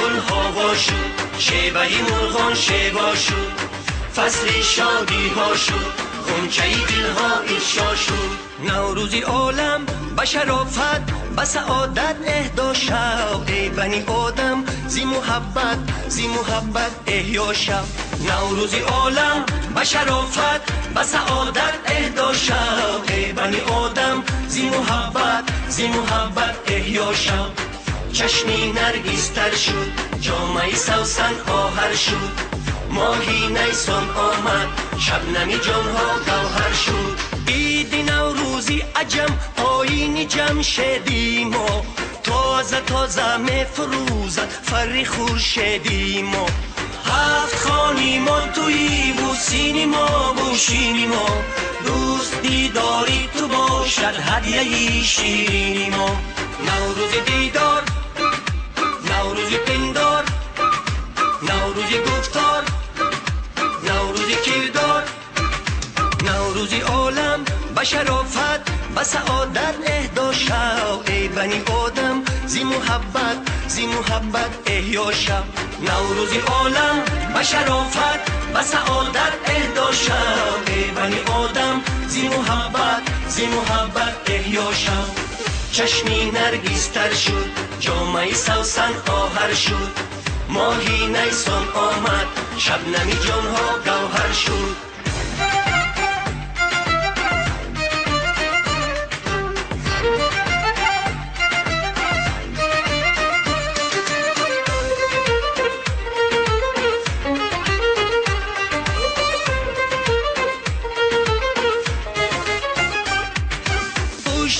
گل هوا شد، شیوهی مرغان شیوا شد، فصل شادی ها شد، غنچه دل ها انشا شد. نوروزی عالم به شرافت به سعادت اهدا شو، ای بنی آدم زی محبت احیا شو. نوروزی عالم به شرافت به سعادت اهدا شو، ای بنی آدم زی محبت احیا شو. چشمی نرگس تر شد، جامعه سوسن آهر شد، ماهی نیسان آمد، شبنمی جانها گوهر شد. عید نوروزی عجم آیین جمشیدی ما، تازه میفروزد فر خورشیدی ما. هفت خانی ما توی بوسینی ما بوشینی ما، دوست دیداری تو باشد هدیه شیرینی ما. نوروز دیدار، نوروز پندار، نوروز گفتار، نوروز کردار. نوروزی عالم به شرافت به سعادت اهدا شو، ای بنی آدم زی محبت احیا شو. نوروزی عالم به شرافت به سعادت اهدا شو، ای بنی آدم زی محبت احیا شو. چشمی نرگس تر شد، جامعه سوسن آهر شد، ماهی نیسان آمد، شبنمی جانها گوهر شد.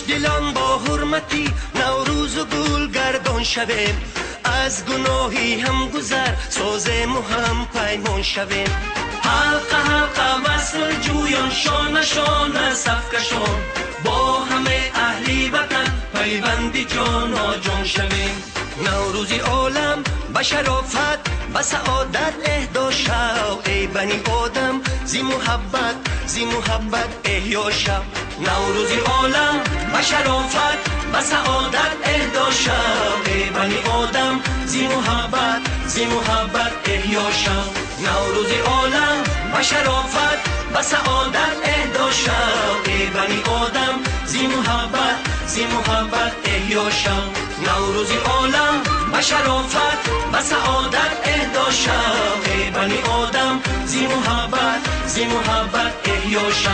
دلان با حرمتی نوروز و گل گردان شویم، از گناهی هم گذر سازیم و هم پیمان شویم. حلقه وصل جویان شانه صف کشان، با همه اهلی وطن پیوندی جانا جان شویم. نوروزی عالم به شرافت به سعادت اهدا شو، ای بنی آدم زی محبت احیا شو. نوروزی عالم به شرافت به سعادت اهدا شو، ای بنی آدم زی محبت احیا شو. نوروزی عالم به شرافت به سعادت اهدا شو، ای بنی آدم زی محبت احیا شو. نوروزی عالم به شرافت به سعادت اهدا شو، ای بنی آدم زی محبت احیا شو.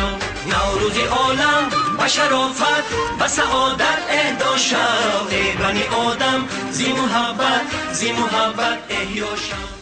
نوروزی عالم به شرافت به سعادت اهدا شو، ای بنی آدم زی محبت احیا شو.